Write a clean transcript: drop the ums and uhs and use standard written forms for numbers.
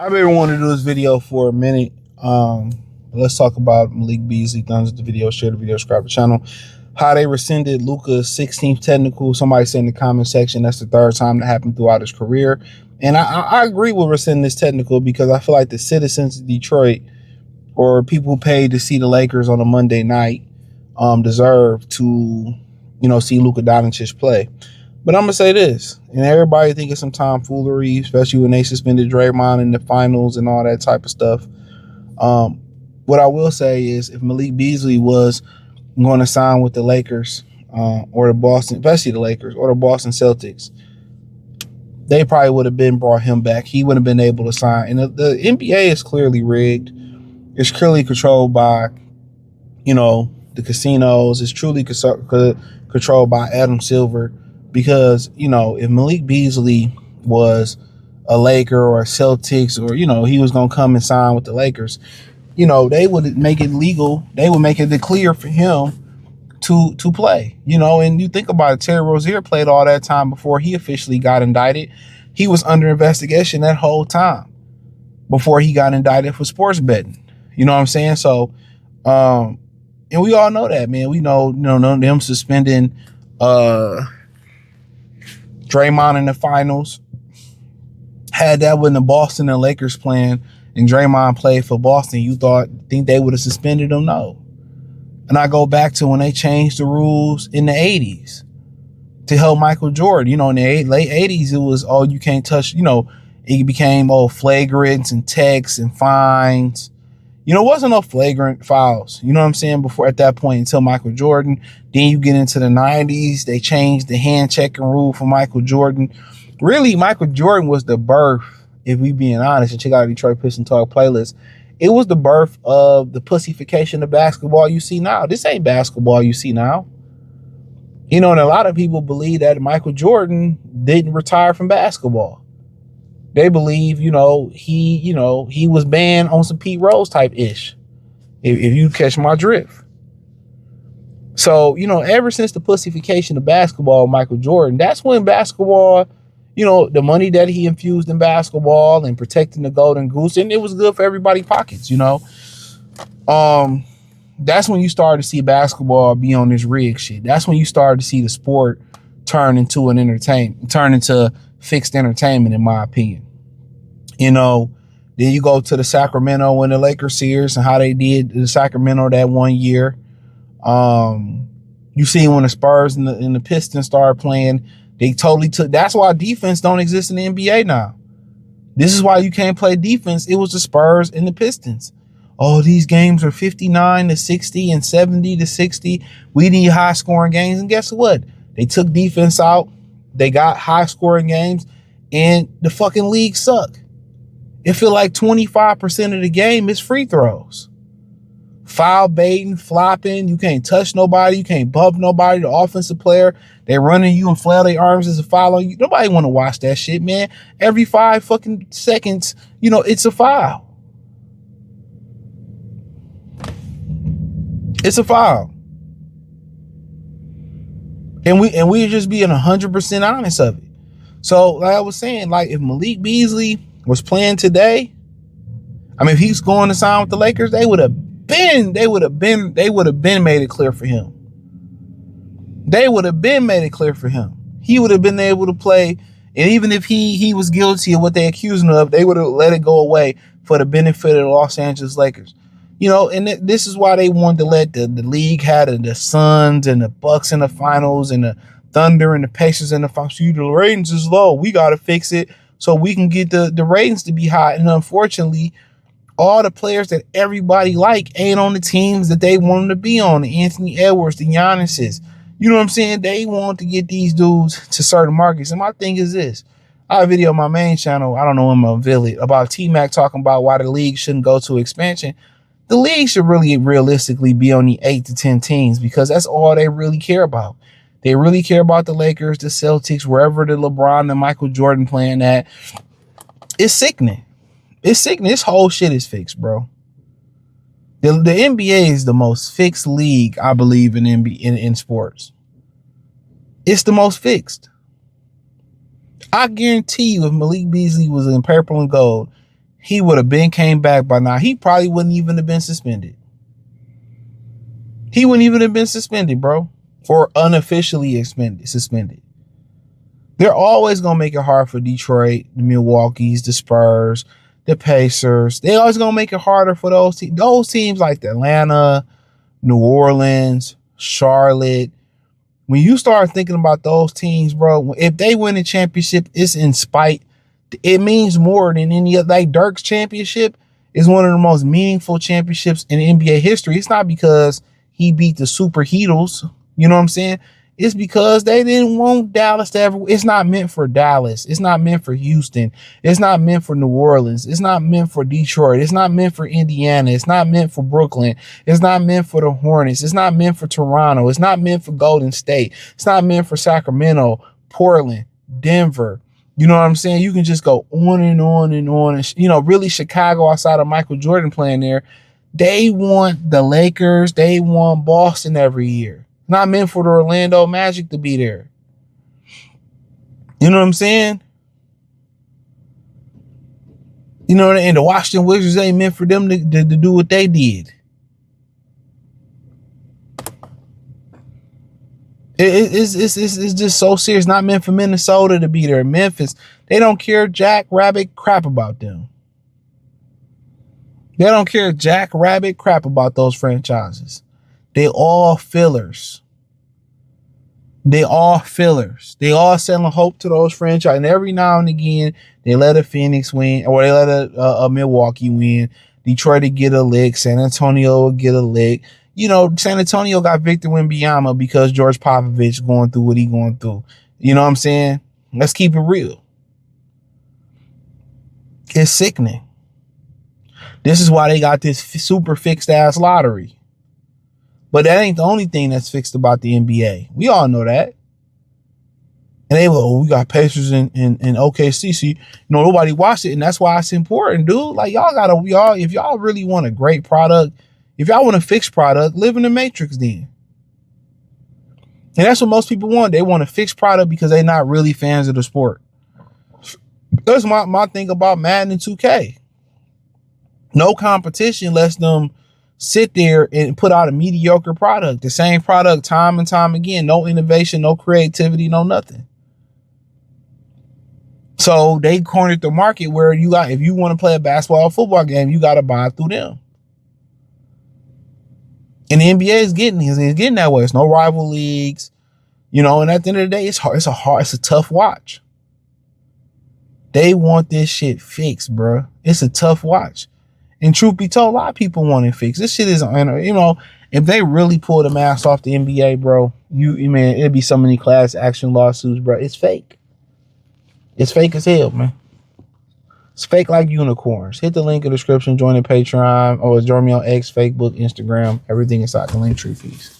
I've been wanting to do this video for a minute. Let's talk about Malik Beasley. Thumbs up the video, share the video, subscribe to the channel. How they rescinded Luka's 16th technical. Somebody said in the comment section that's the third time that happened throughout his career. And I agree with rescinding this technical because I feel like the citizens of Detroit or people who paid to see the Lakers on a Monday night deserve to, see Luka Doncic play. But I'm going to say this, and everybody think it's some tomfoolery, especially when they suspended Draymond in the finals and all that type of stuff. What I will say is if Malik Beasley was going to sign with the Lakers or the Boston, especially the Lakers or the Boston Celtics, they probably would have brought him back. He would have been able to sign. And the NBA is clearly rigged. It's clearly controlled by, the casinos. It's truly controlled by Adam Silver. Because, if Malik Beasley was a Laker or a Celtics or, he was going to come and sign with the Lakers, they would make it legal. They would make it clear for him to play, and you think about it, Terry Rozier played all that time before he officially got indicted. He was under investigation that whole time before he got indicted for sports betting. You know what I'm saying? So, and we all know that, man. We know, them suspending, Draymond in the finals. Had that when the Boston and Lakers playing and Draymond played for Boston, you think they would have suspended him? No. And I go back to when they changed the rules in the 80s to help Michael Jordan. In the late 80s, it was, you can't touch, it became, flagrants and texts and fines. It wasn't no flagrant fouls, you know what I'm saying, before at that point until Michael Jordan. Then you get into the 90s, they changed the hand checking rule for Michael Jordan. Really, Michael Jordan was the birth, if we being honest, and check out the Detroit Piston Talk playlist. It was the birth of the pussification of basketball you see now. This ain't basketball you see now. And a lot of people believe that Michael Jordan didn't retire from basketball. They believe, he was banned on some Pete Rose type ish, if you catch my drift. So, ever since the pussification of basketball, Michael Jordan, that's when basketball, the money that he infused in basketball and protecting the golden goose, and it was good for everybody's pockets, that's when you started to see basketball be on this rig shit. That's when you started to see the sport turn into fixed entertainment, in my opinion. Then you go to the Sacramento and the Lakers series and how they did the Sacramento that one year. You see when the Spurs and the Pistons started playing, they totally took. That's why defense don't exist in the NBA now. This is why you can't play defense. It was the Spurs and the Pistons. Oh, these games are 59-60 and 70-60. We need high scoring games. And guess what? They took defense out. They got high scoring games, and the fucking league suck. It feel like 25% of the game is free throws. Foul baiting, flopping. You can't touch nobody. You can't bump nobody. The offensive player, they running you and flail their arms as a foul on you. Nobody want to watch that shit, man. Every 5 fucking seconds, it's a foul. It's a foul. And we're just being 100% honest of it. So, like I was saying, like if Malik Beasley was playing today, if he's going to sign with the Lakers, they would have been made it clear for him. They would have been made it clear for him. He would have been able to play, and even if he was guilty of what they accused him of, they would have let it go away for the benefit of the Los Angeles Lakers. And this is why they wanted to let the league had the Suns and the Bucks in the finals and the Thunder and the Pacers in the finals. The ratings is low. We got to fix it so we can get the ratings to be high. And unfortunately, all the players that everybody like ain't on the teams that they want them to be on. The Anthony Edwards, the Giannis's. You know what I'm saying? They want to get these dudes to certain markets. And my thing is this. I have a video on my main channel, I don't know when I'm Village, about T-Mac talking about why the league shouldn't go to expansion. The league should really realistically be on the 8 to 10 teams because that's all they really care about. They really care about the Lakers, the Celtics, wherever the LeBron and Michael Jordan playing at. It's sickening. It's sickening. This whole shit is fixed, bro. The NBA is the most fixed league, I believe, in sports. It's the most fixed. I guarantee you if Malik Beasley was in purple and gold, he would have been came back by now. He probably wouldn't even have been suspended. He wouldn't even have been suspended, bro. Or unofficially suspended. They're always going to make it hard for Detroit, the Milwaukees, the Spurs, the Pacers. They always going to make it harder for those teams. Those teams like the Atlanta, New Orleans, Charlotte. When you start thinking about those teams, bro, if they win a championship, it's in spite. It means more than any other. Like Dirk's championship is one of the most meaningful championships in NBA history. It's not because he beat the Super Heatles. You know what I'm saying? It's because they didn't want Dallas to ever. It's not meant for Dallas. It's not meant for Houston. It's not meant for New Orleans. It's not meant for Detroit. It's not meant for Indiana. It's not meant for Brooklyn. It's not meant for the Hornets. It's not meant for Toronto. It's not meant for Golden State. It's not meant for Sacramento, Portland, Denver. You know what I'm saying? You can just go on and on and on. And, you know, really Chicago outside of Michael Jordan playing there. They want the Lakers. They want Boston every year. Not meant for the Orlando Magic to be there. You know what I'm saying? You know, and the Washington Wizards ain't meant for them to do what they did. It's just so serious. Not meant for Minnesota to be there. Memphis, they don't care jack rabbit crap about them. They don't care jack rabbit crap about those franchises. They all fillers. They all fillers. They all selling hope to those franchises. And every now and again, they let a Phoenix win, or they let a Milwaukee win. Detroit to get a lick. San Antonio will get a lick. You know, San Antonio got Victor Wembanyama because George Popovich going through what he going through. You know what I'm saying? Let's keep it real. It's sickening. This is why they got this super fixed ass lottery. But that ain't the only thing that's fixed about the NBA. We all know that. And they go, oh, we got Pacers in OKC. So, you know, nobody watched it. And that's why it's important, dude. Like, if y'all really want a great product, if y'all want a fixed product, live in the Matrix then. And that's what most people want. They want a fixed product because they're not really fans of the sport. That's my thing about Madden and 2K. No competition lets them sit there and put out a mediocre product. The same product time and time again. No innovation, no creativity, no nothing. So they cornered the market where if you want to play a basketball or football game, you got to buy through them. And the NBA is getting that way. It's no rival leagues, you know, and at the end of the day, it's hard. It's a tough watch. They want this shit fixed, bro. It's a tough watch. And truth be told, a lot of people want it fixed. This shit is, you know, if they really pull the mask off the NBA, bro, man, it'd be so many class action lawsuits, bro. It's fake. It's fake as hell, man. It's fake like unicorns. Hit the link in the description, join the Patreon, or join me on X, Facebook, Instagram, everything inside the link tree fees.